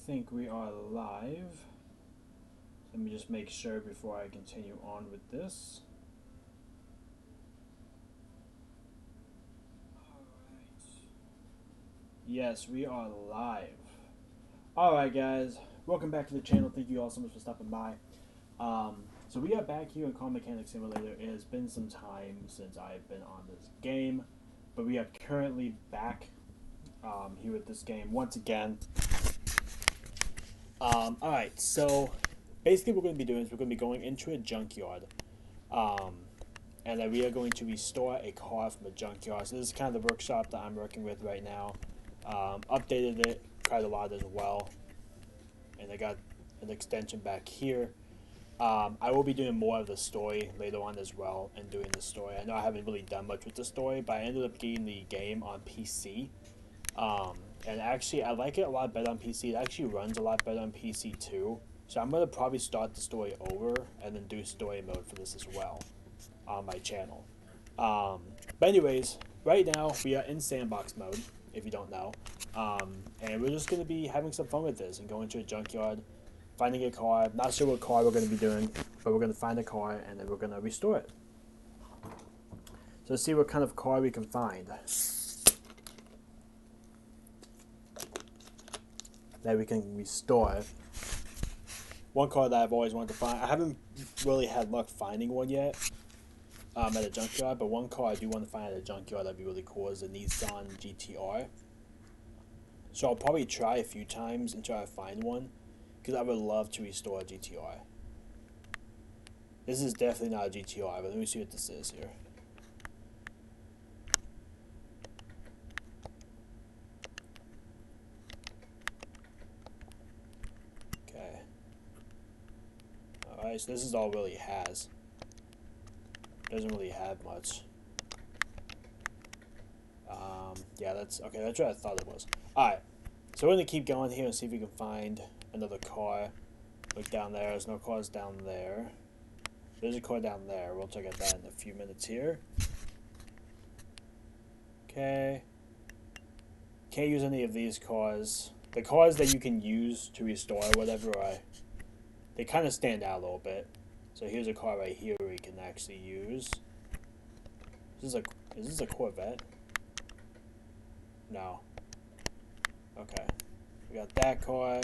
think we are live. Let me just make sure before I continue on with this. Alright. Yes, we are live. Alright guys, welcome back to the channel. Thank you all so much for stopping by. So we are back here in Car Mechanic Simulator. It has been some time since I've been on this game, but we are currently back here with this game once again. Alright, so basically what we're going to be doing is we're going to be going into a junkyard. And then we are going to restore a car from a junkyard. So this is kind of the workshop that I'm working with right now. Updated it quite a lot as well. And I got an extension back here. I will be doing more of the story later on as well and doing the story. I know I haven't really done much with the story, but I ended up getting the game on PC. And actually, I like it a lot better on PC. It actually runs a lot better on PC too. So I'm going to probably start the story over and then do story mode for this as well on my channel. But anyways, right now we are in sandbox mode, if you don't know. And we're just going to be having some fun with this and going to a junkyard, finding a car. Not sure what car we're going to be doing, but we're going to find a car and then we're going to restore it. So let's see what kind of car we can find that we can restore. One car that I've always wanted to find. I haven't really had luck finding one yet at a junkyard, but one car I do want to find at a junkyard that'd be really cool is a Nissan Gtr. So I'll probably try a few times until I find one, because I would love to restore a GTR. This is definitely not a GTR, but let me see what this is here. Okay. Alright, so this is all really has. Doesn't really have much. Yeah, that's okay. That's what I thought it was. Alright, so we're gonna keep going here and see if we can find another car. Look down there. There's no cars down there. There's a car down there. We'll check out that in a few minutes here. Okay. Can't use any of these cars. The cars that you can use to restore or whatever they kind of stand out a little bit. So here's a car right here we can actually use. Is this a Corvette? No. Okay. We got that car.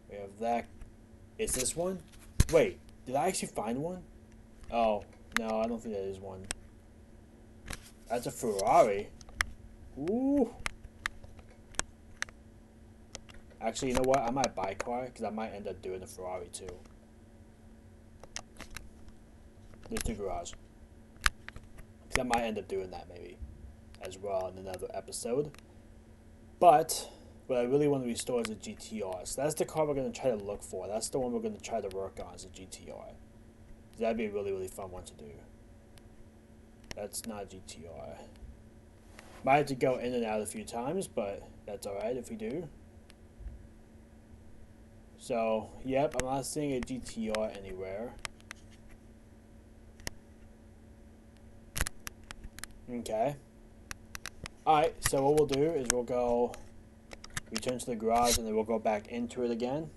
We have that. Is this one? Wait, did I actually find one? Oh, no, I don't think that is one. That's a Ferrari. Ooh. Actually, you know what? I might buy a car because I might end up doing a Ferrari too. There's the garage. Because I might end up doing that maybe as well in another episode. But what I really want to restore is a GTR. So that's the car we're going to try to look for. That's the one we're going to try to work on is a GTR. That'd be a really, really fun one to do. That's not a GTR. Might have to go in and out a few times, but that's alright if we do. So, yep, I'm not seeing a GTR anywhere. Okay. Alright, so what we'll do is we'll go return to the garage and then we'll go back into it again.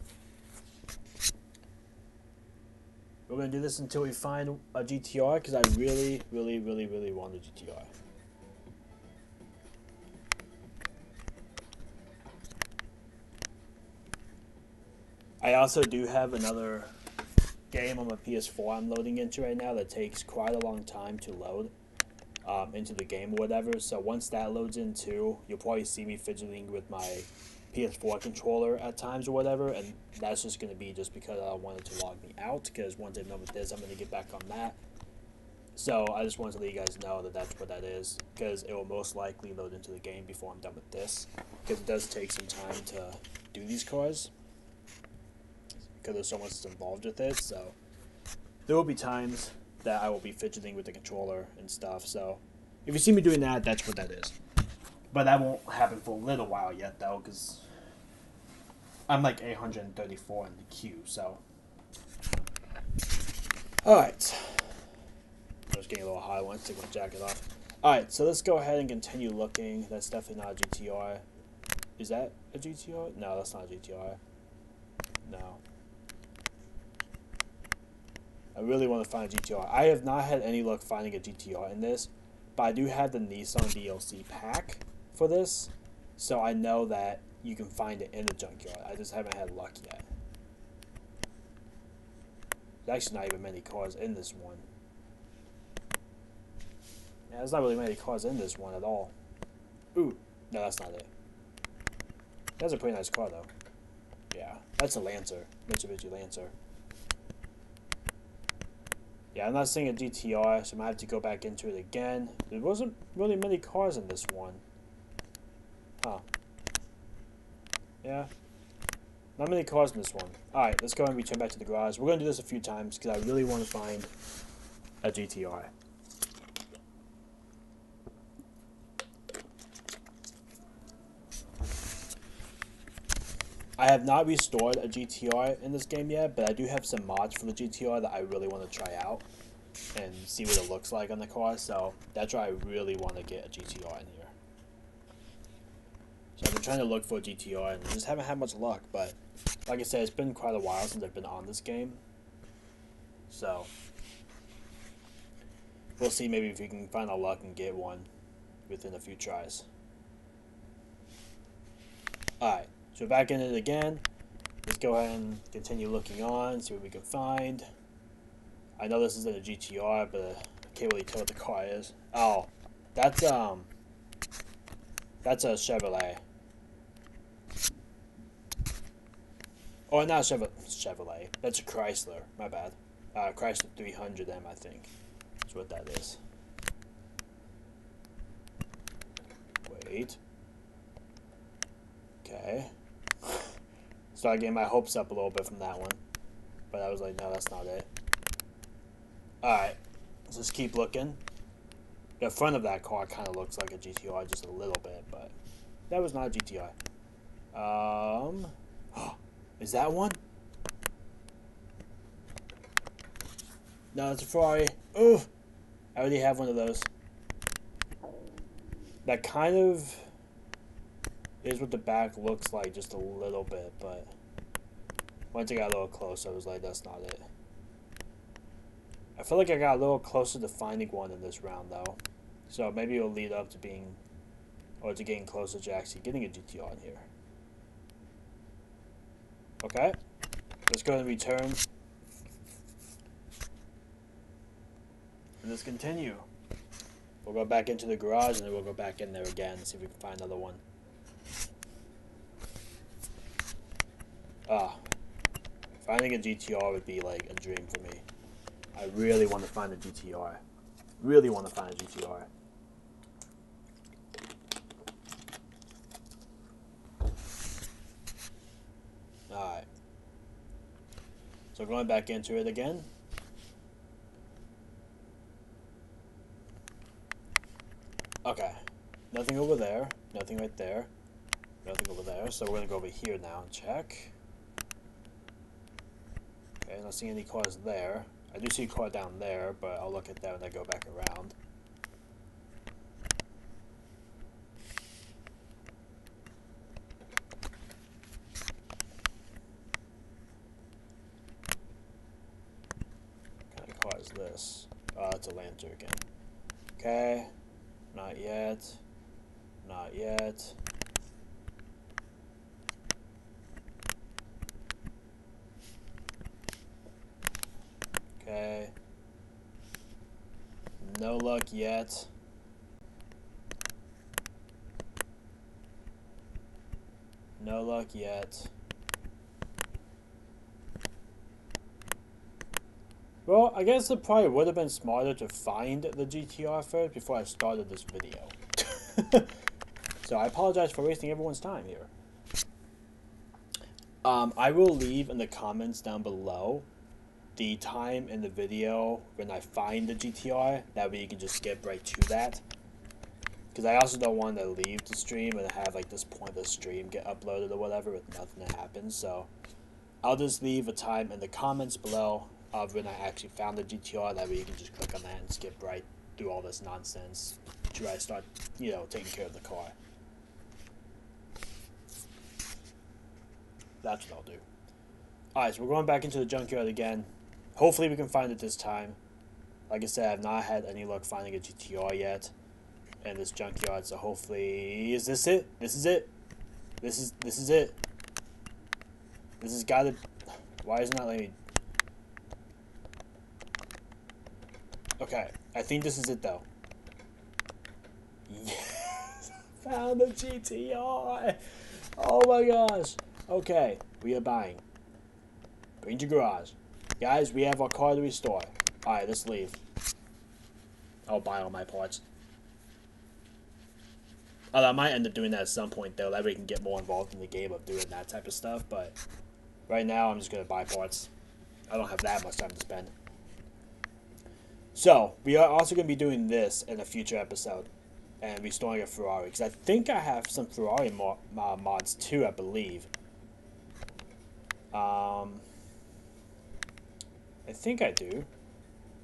We're going to do this until we find a GTR because I really, really, really, really want a GTR. I also do have another game on my PS4 I'm loading into right now that takes quite a long time to load into the game or whatever. So once that loads in too, you'll probably see me fidgeting with my PS4 controller at times or whatever, and that's just going to be just because I wanted to log me out, because once I'm done with this, I'm going to get back on that. So I just wanted to let you guys know that that's what that is, because it will most likely load into the game before I'm done with this, because it does take some time to do these cars, because there's so much that's involved with it. So there will be times that I will be fidgeting with the controller and stuff. So if you see me doing that, that's what that is. But that won't happen for a little while yet, though, because I'm like 834 in the queue, so. Alright. I was getting a little high. I want to take my jacket off. Alright, so let's go ahead and continue looking. That's definitely not a GTR. Is that a GTR? No, that's not a GTR. No. I really want to find a GTR. I have not had any luck finding a GTR in this, but I do have the Nissan DLC pack for this, so I know that you can find it in the Junkyard. I just haven't had luck yet. There's actually not even many cars in this one. Yeah, there's not really many cars in this one at all. Ooh, no, that's not it. That's a pretty nice car, though. Yeah, that's a Lancer. Mitsubishi Lancer. Yeah, I'm not seeing a GTR, so I might have to go back into it again. There wasn't really many cars in this one. Huh. Yeah. Not many cars in this one. Alright, let's go and return back to the garage. We're going to do this a few times because I really want to find a GTR. I have not restored a GTR in this game yet, but I do have some mods for the GTR that I really want to try out and see what it looks like on the car, so that's why I really want to get a GTR in here. So I've been trying to look for a GTR and just haven't had much luck, but like I said, it's been quite a while since I've been on this game, so we'll see maybe if we can find our luck and get one within a few tries. Alright. So we're back in it again. Let's go ahead and continue looking on, see what we can find. I know this isn't a GTR, but I can't really tell what the car is. Oh, that's a Chevrolet. Oh, not Chevrolet. That's a Chrysler. My bad. Chrysler 300M, I think. That's what that is. Wait. Okay. Started getting my hopes up a little bit from that one. But I was like, no, that's not it. Alright. Let's just keep looking. The front of that car kind of looks like a GTR just a little bit, but that was not a GTR. Is that one? No, it's a Ferrari. Ooh! I already have one of those. That kind of is what the back looks like, just a little bit, but once I got a little closer, I was like, that's not it. I feel like I got a little closer to finding one in this round, though. So maybe it'll lead up to being, or to getting closer to actually getting a GTR in here. Okay. Let's go and return. And let's continue. We'll go back into the garage, and then we'll go back in there again and see if we can find another one. Finding a GTR would be like a dream for me. I really want to find a GTR. Really want to find a GTR. Alright. So going back into it again. Okay. Nothing over there. Nothing right there. Nothing over there. So we're going to go over here now and check. Okay, not seeing any cars there. I do see a car down there, but I'll look at that when I go back around. What kind of car is this? Oh, it's a Lancer again. Okay. Not yet. Not yet. Okay. No luck yet. No luck yet. Well, I guess it probably would have been smarter to find the GTR first before I started this video. So I apologize for wasting everyone's time here. I will leave in the comments down below the time in the video when I find the GTR. That way you can just skip right to that. Because I also don't want to leave the stream and have like this point of the stream get uploaded or whatever with nothing that happens. So I'll just leave a time in the comments below of when I actually found the GTR. That way you can just click on that and skip right through all this nonsense to I start, taking care of the car. That's what I'll do. Alright, so we're going back into the junkyard again. Hopefully we can find it this time. Like I said, I've not had any luck finding a GTR yet in this junkyard, so hopefully... Is this it? This is it? This is it. This has got to... Why isn't that letting me... Okay, I think this is it though. Yes! Found the GTR! Oh my gosh! Okay, we are buying. Bring to garage. Guys, we have our car to restore. Alright, let's leave. I'll buy all my parts. I might end up doing that at some point though. That way we can get more involved in the game of doing that type of stuff. But right now, I'm just going to buy parts. I don't have that much time to spend. So, we are also going to be doing this in a future episode. And restoring a Ferrari. Because I think I have some Ferrari mods too, I believe. I think I do.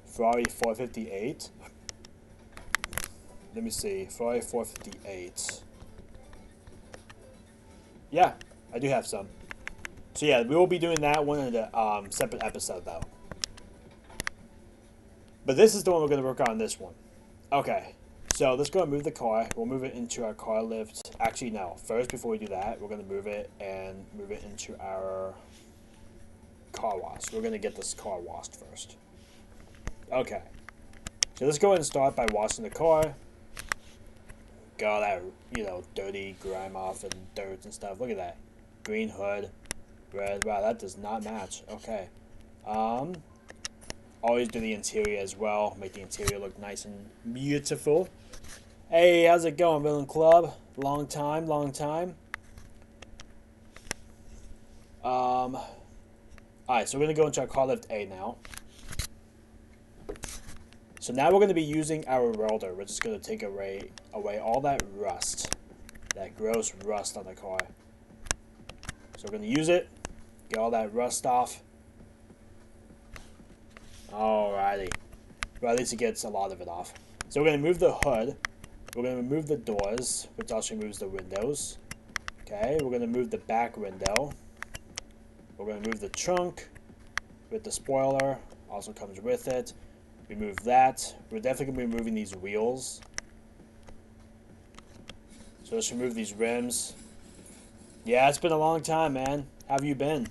Ferrari 458. Let me see. Ferrari 458. Yeah, I do have some. So yeah, we will be doing that one in a separate episode though. But this is the one we're going to work on this one. Okay. So let's go and move the car. We'll move it into our car lift. Actually, no. First, before we do that, we're going to move it into our car wash. We're going to get this car washed first. Okay. So let's go ahead and start by washing the car. Get all that, dirty grime off and dirt and stuff. Look at that. Green hood. Red. Wow, that does not match. Okay. Always do the interior as well. Make the interior look nice and beautiful. Hey, how's it going, Villain Club? Long time. Alright, so we're going to go into our car lift A now. So now we're going to be using our welder, which is going to take away all that rust. That gross rust on the car. So we're going to use it. Get all that rust off. Alrighty. Well, at least it gets a lot of it off. So we're going to move the hood. We're going to remove the doors, which also removes the windows. Okay, we're going to move the back window. We're going to move the trunk with the spoiler. Also comes with it. Remove that. We're definitely going to be removing these wheels. So let's remove these rims. Yeah, it's been a long time, man. How have you been?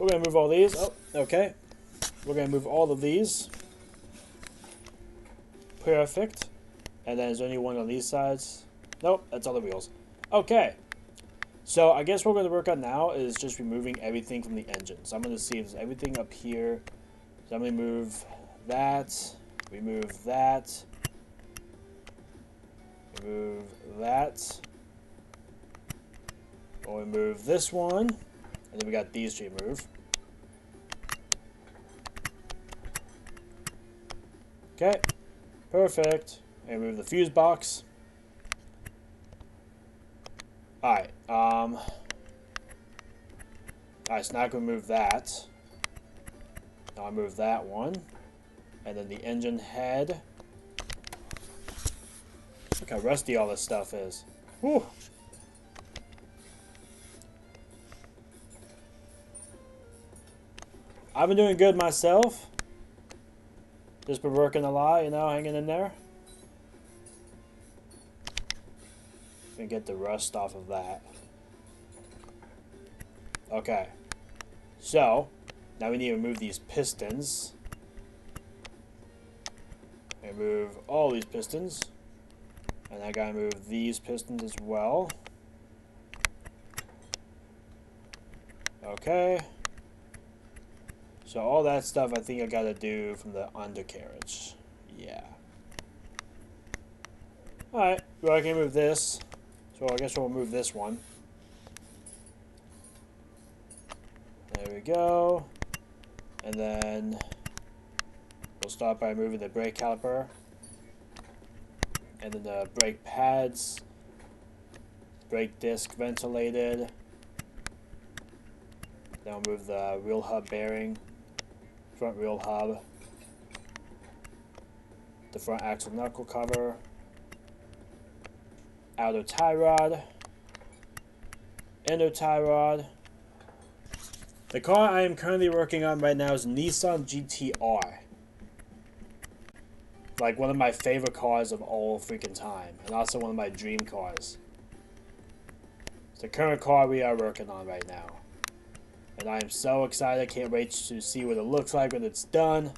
We're going to move all these. Oh, okay. We're going to move all of these. Perfect. And then is there any one on these sides? Nope, that's all the wheels. Okay. So I guess what we're going to work on now is just removing everything from the engine. So I'm going to see if there's everything up here. So I'm going to move that. Remove that. Remove that. We'll remove this one. And then we got these to remove. Okay. Perfect. And remove the fuse box. Alright. Alright, so now I can remove that. Now I move that one. And then the engine head. Look how rusty all this stuff is. Whew. I've been doing good myself. Just been working a lot, hanging in there. Gonna get the rust off of that. Okay. So, now we need to remove these pistons. Remove all these pistons. And I gotta move these pistons as well. Okay. So all that stuff I think I gotta do from the undercarriage. Yeah. Alright, well I can move this. So I guess we'll move this one. There we go. And then we'll start by moving the brake caliper. And then the brake pads. Brake disc ventilated. Then we'll move the wheel hub bearing. Front wheel hub. The front axle knuckle cover. Outer tie rod. inner tie rod. The car I am currently working on right now is Nissan Gtr. Like one of my favorite cars of all freaking time, and also one of my dream cars. It's the current car we are working on right now. And I am so excited, can't wait to see what it looks like when it's done.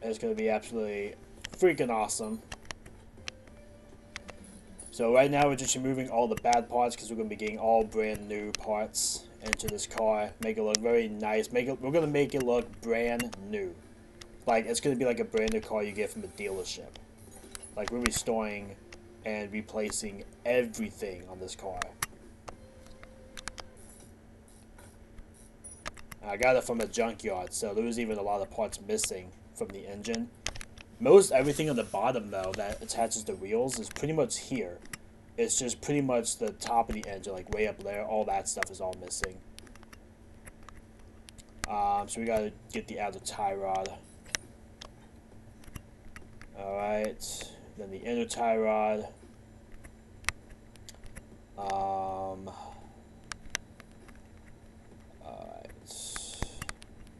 It's going to be absolutely freaking awesome. So right now we're just removing all the bad parts because we're going to be getting all brand new parts into this car. Make it look very nice. We're going to make it look brand new. Like it's going to be like a brand new car you get from a dealership. Like we're restoring and replacing everything on this car. I got it from a junkyard, so there was even a lot of parts missing from the engine. Most everything on the bottom, though, that attaches the wheels is pretty much here. It's just pretty much the top of the engine, like way up there. All that stuff is all missing. So we gotta get the outer tie rod. Alright, then the inner tie rod.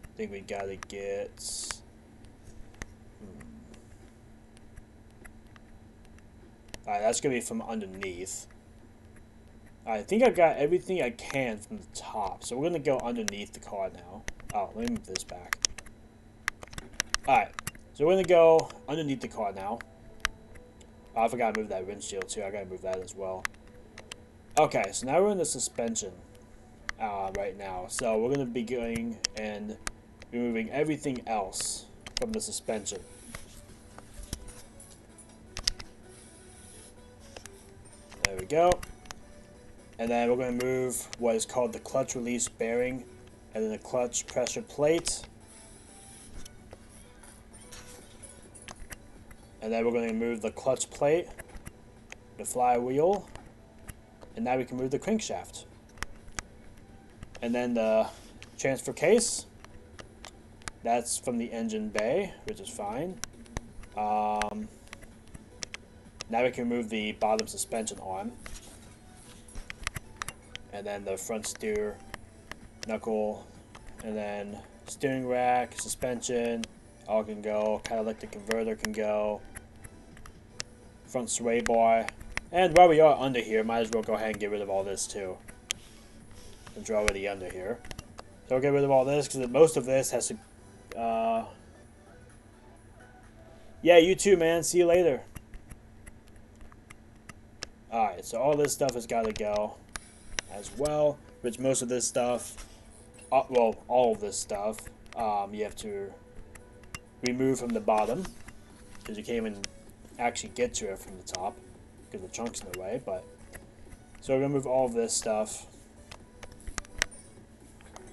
I think we gotta get... Alright, that's gonna be from underneath. I think I've got everything I can from the top. So we're gonna go underneath the car now. Oh, let me move this back. Alright, so we're gonna go underneath the car now. Oh, I forgot to move that windshield too. I gotta move that as well. Okay, so now we're in the suspension right now. So we're gonna be going and removing everything else from the suspension. There we go. And then we're going to move what is called the clutch release bearing and then the clutch pressure plate. And then we're going to move the clutch plate, the flywheel, and now we can move the crankshaft. And then the transfer case. That's from the engine bay, which is fine. Now we can remove the bottom suspension arm. And then the front steer knuckle. And then steering rack, suspension, all can go. Catalytic converter can go. Front sway bar. And while we are under here, might as well go ahead and get rid of all this too. Since we're already under here. So we'll get rid of all this because most of this has to... yeah, you too, man. See you later. Alright, so all this stuff has got to go as well. Which most of this stuff, well, all of this stuff, you have to remove from the bottom. Because you can't even actually get to it from the top. Because the trunk's in the way, but... So we're going to move all of this stuff.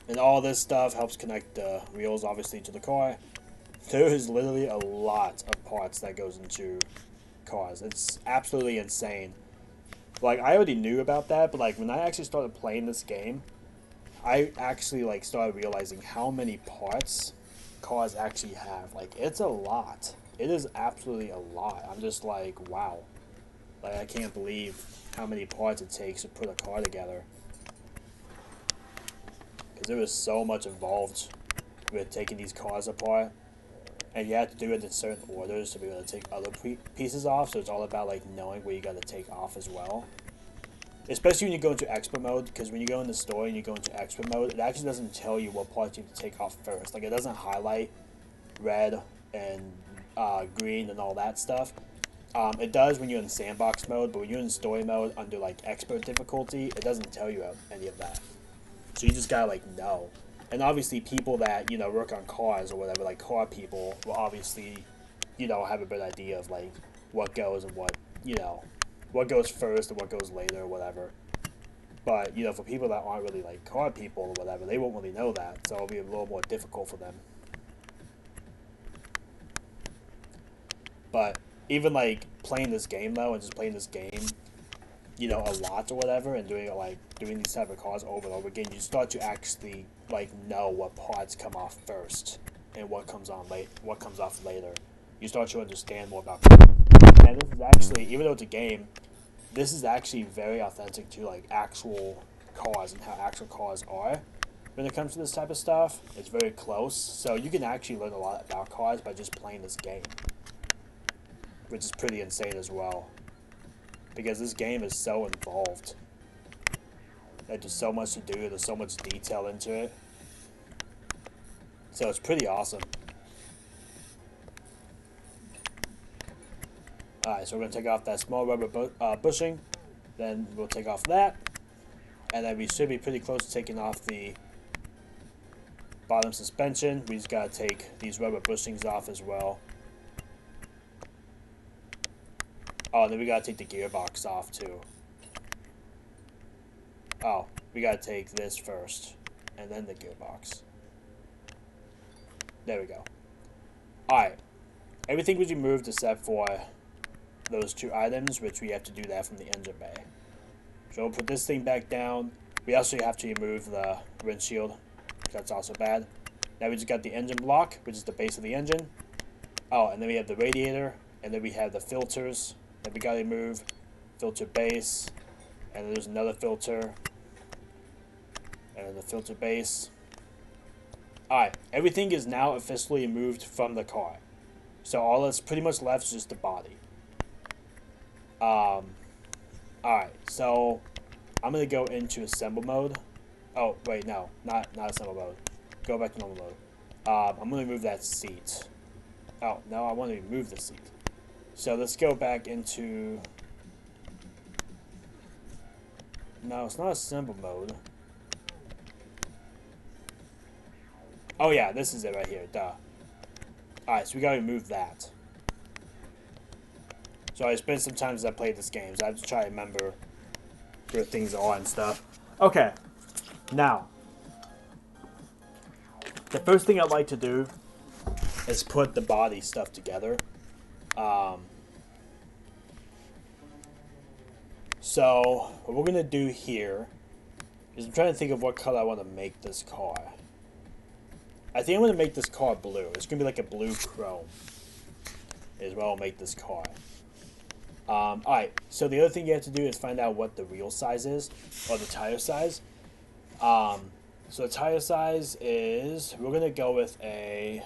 And all this stuff helps connect the wheels, obviously, to the car. There is literally a lot of parts that goes into cars. It's absolutely insane. Like, I already knew about that, but, like, when I actually started playing this game, I actually, like, started realizing how many parts cars actually have. Like, it's a lot. It is absolutely a lot. I'm just like, wow. Like, I can't believe how many parts it takes to put a car together. Because there was so much involved with taking these cars apart. And you have to do it in certain orders to be able to take other pieces off. So it's all about like knowing what you got to take off as well. Especially when you go into expert mode. Because when you go in the store and you go into expert mode, it actually doesn't tell you what parts you have to take off first. Like it doesn't highlight red and green and all that stuff. It does when you're in sandbox mode. But when you're in story mode under like expert difficulty, it doesn't tell you any of that. So you just gotta like know. And obviously people that, you know, work on cars or whatever, like car people, will obviously, you know, have a good idea of like what goes and what, you know, what goes first and what goes later or whatever. But, you know, for people that aren't really like car people or whatever, they won't really know that. So it'll be a little more difficult for them. But even like playing this game though, and just playing this game, you know, a lot or whatever, and doing these type of cars over and over again, you start to actually like know what parts come off first and what comes off later. You start to understand more about cars. And this is actually, even though it's a game, this is actually very authentic to like actual cars and how actual cars are when it comes to this type of stuff. It's very close, so you can actually learn a lot about cars by just playing this game, which is pretty insane as well, because this game is so involved. There's so much to do, there's so much detail into it, so it's pretty awesome. Alright, so we're going to take off that small rubber bushing, then we'll take off that, and then we should be pretty close to taking off the bottom suspension. We just got to take these rubber bushings off as well. Oh, then we got to take the gearbox off too. Oh, we got to take this first, and then the gearbox. There we go. Alright, everything was removed except for those two items, which we have to do that from the engine bay. So we'll put this thing back down. We also have to remove the windshield, that's also bad. Now we just got the engine block, which is the base of the engine. Oh, and then we have the radiator, and then we have the filters that we got to remove. Filter base, and then there's another filter, and then the filter base. Alright, everything is now officially removed from the car. So all that's pretty much left is just the body. Alright, so I'm going to go into assemble mode. Oh, wait, no, not assemble mode. Go back to normal mode. I'm going to remove that seat. Oh, no, I want to remove the seat. So let's go back into... No, it's not assemble mode. Oh yeah, this is it right here, duh. Alright, so we gotta remove that. So it's been some times I played this game, so I have to try to remember where things are and stuff. Okay, now, the first thing I'd like to do is put the body stuff together. So, what we're gonna do here is I'm trying to think of what color I want to make this car. I think I'm going to make this car blue. It's going to be like a blue chrome is what I'll make this car. Alright, so the other thing you have to do is find out what the wheel size is, or the tire size. So the tire size is, we're going to go with a,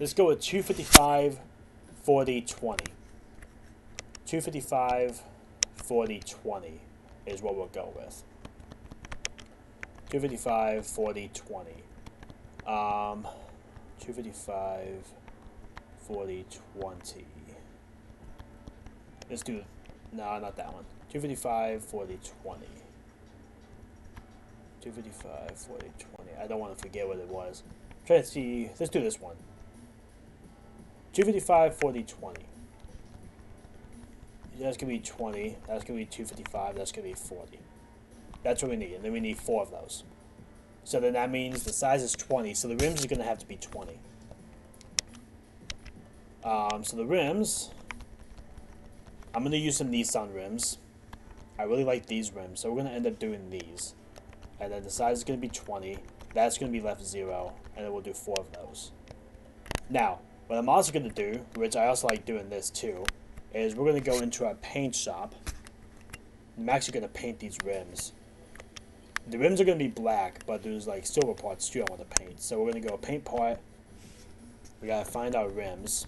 let's go with 255, 40, 20. 255, 40, 20 is what we'll go with. 255, 40, 20. 255, 40, 20. Let's do, no, not that one. 255, 40, 20. 255, 40, 20. I don't want to forget what it was. Try to see, let's do this one. 255, 40, 20. That's going to be 20. That's going to be 255. That's going to be 40. That's what we need, and then we need 4 of those. So then that means the size is 20, so the rims are going to have to be 20. So the rims, I'm going to use some Nissan rims. I really like these rims, so we're going to end up doing these. And then the size is going to be 20. That's going to be left 0, and then we'll do 4 of those. Now, what I'm also going to do, which I also like doing this too, is we're going to go into our paint shop. I'm actually going to paint these rims. The rims are going to be black, but there's like silver parts too I want to paint. So we're going to go paint part. We got to find our rims.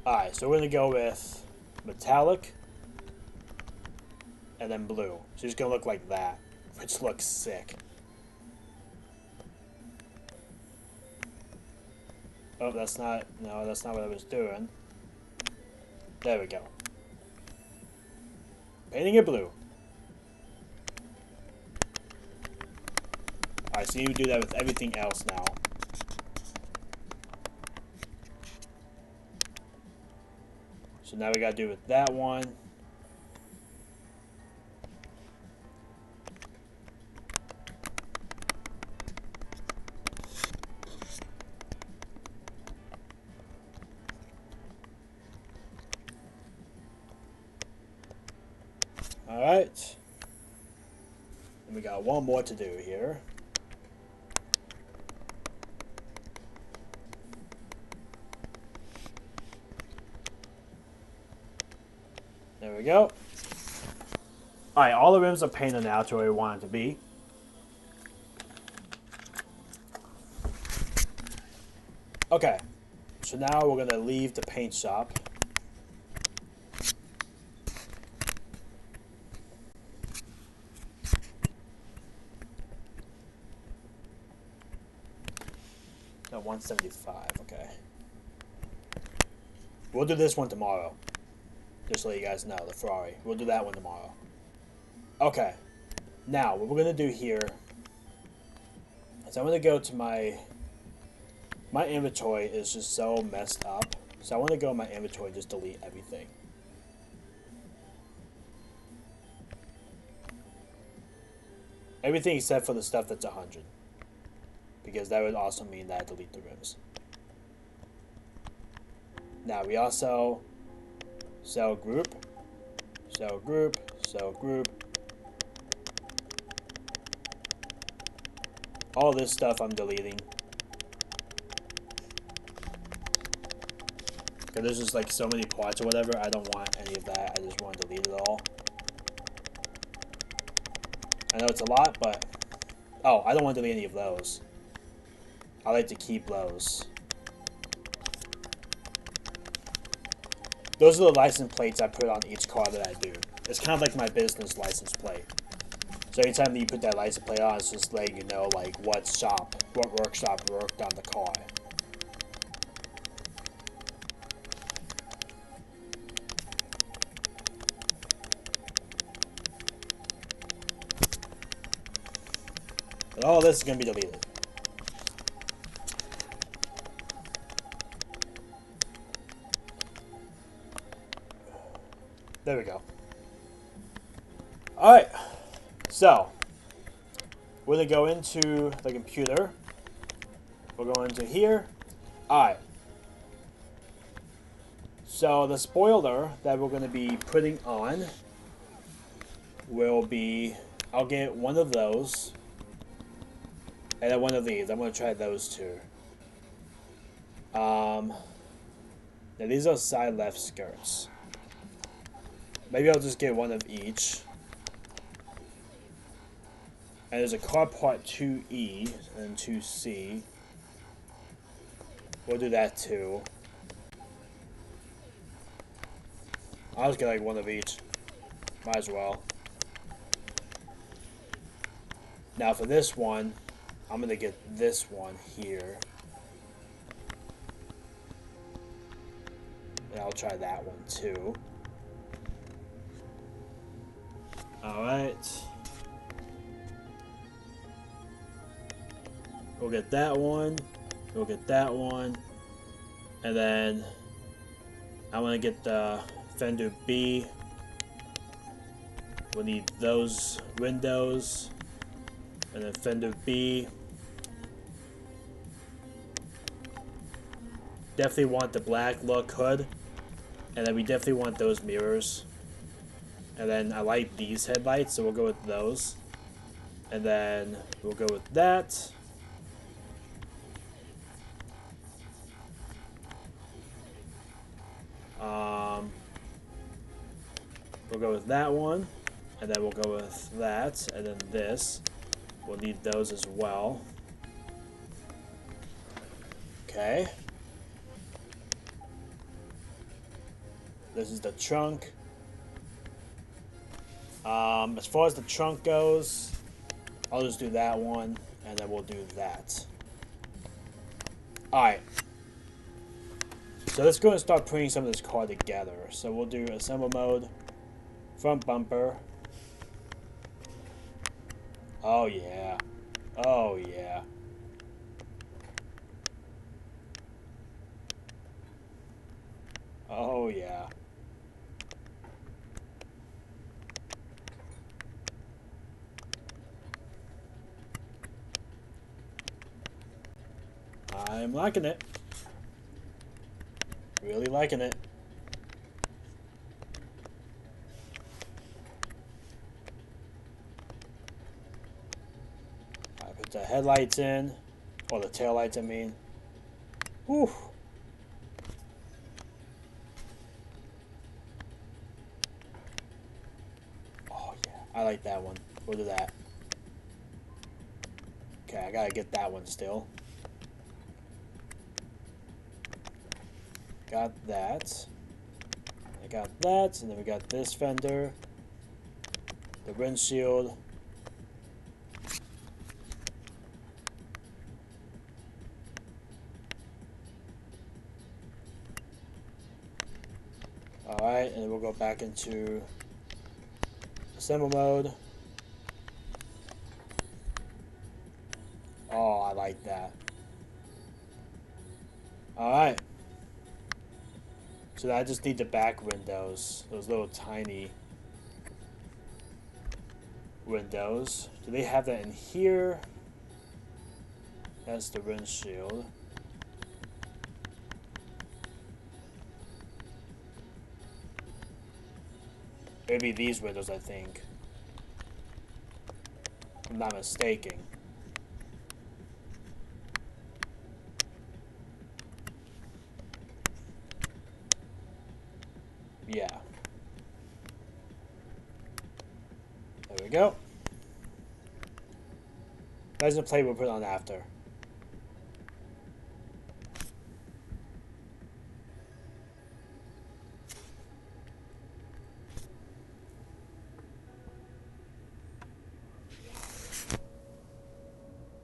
Alright, so we're going to go with metallic and then blue. So it's going to look like that, which looks sick. Oh, that's not, no, that's not what I was doing. There we go. Painting it blue. Alright, so you do that with everything else now. So now we gotta do with that one. Alright. And we got one more to do here. There we go. Alright, all the rims are painted now to where we want it to be. Okay, so now we're going to leave the paint shop. No, 175, okay. We'll do this one tomorrow. Just to let you guys know, the Ferrari. We'll do that one tomorrow. Okay. Now, what we're going to do here is I'm going to go to my inventory is just so messed up. So I want to go in my inventory and just delete everything. Everything except for the stuff that's 100. Because that would also mean that I delete the rims. Now we also sell group, sell group, sell group. All this stuff I'm deleting. Because there's just like so many parts or whatever. I don't want any of that. I just want to delete it all. I know it's a lot, but... Oh, I don't want to delete any of those. I like to keep those. Those are the license plates I put on each car that I do. It's kind of like my business license plate. So anytime that you put that license plate on, it's just letting you know like what workshop worked on the car. But all this is going to be deleted. There we go. Alright. So, we're going to go into the computer. We'll go into here. Alright. So, the spoiler that we're going to be putting on will be... I'll get one of those. And then one of these. I'm going to try those two. Now, these are side left skirts. Maybe I'll just get one of each. And there's a car part 2E and 2C. We'll do that too. I'll just get like one of each. Might as well. Now for this one, I'm going to get this one here. And I'll try that one too. Alright. We'll get that one. We'll get that one. And then I want to get the fender B. We'll need those windows. And then fender B. Definitely want the black look hood. And then we definitely want those mirrors. And then I like these headlights, so we'll go with those. And then we'll go with that. We'll go with that one. And then we'll go with that. And then this. We'll need those as well. Okay. This is the trunk. As far as the trunk goes, I'll just do that one, and then we'll do that. Alright. So let's go and start putting some of this car together. So we'll do assemble mode, front bumper. Oh yeah. Oh yeah. Oh yeah. I'm liking it. Really liking it. the headlights in, or the tail lights, I mean. Whew. Oh yeah, I like that one. We'll do that. Okay, I gotta get that one still. Got that. I got that, and then we got this fender, the windshield. Alright, and then we'll go back into assemble mode. Oh, I like that. Alright. So I just need the back windows, those little tiny windows. Do they have that in here? That's the windshield. Maybe these windows, I think. If I'm not mistaken. Yeah. There we go. License plate we'll put on after.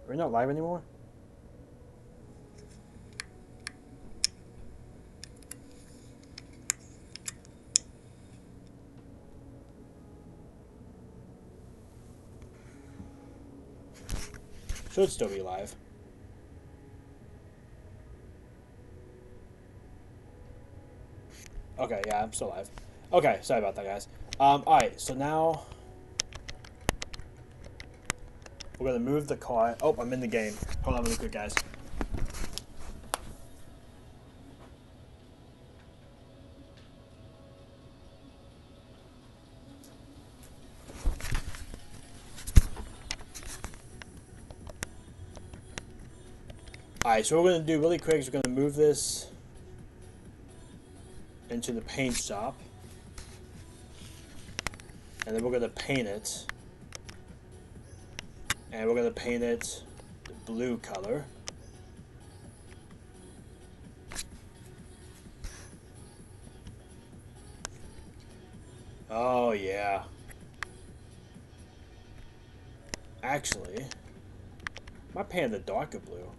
Are we not live anymore? Should still be live. Okay, yeah, I'm still live. Okay, sorry about that, guys. Alright, so now we're gonna move the car. Oh, I'm in the game. Hold on really quick, guys. Alright, so what we're going to do really quick is we're going to move this into the paint shop. And then we're going to paint it. And we're going to paint it the blue color. Oh, yeah. Actually, I might paint the darker blue.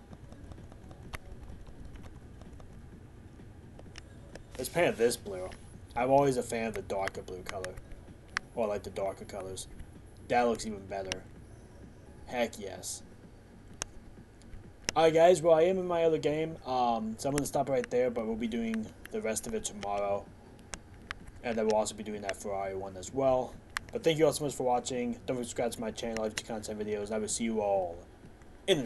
Let's paint this blue. I'm always a fan of the darker blue color. Or like the darker colors. That looks even better. Heck yes. Alright guys, well I am in my other game. So I'm going to stop right there, but we'll be doing the rest of it tomorrow. And then we'll also be doing that Ferrari one as well. But thank you all so much for watching. Don't forget to subscribe to my channel, like to content videos, and I will see you all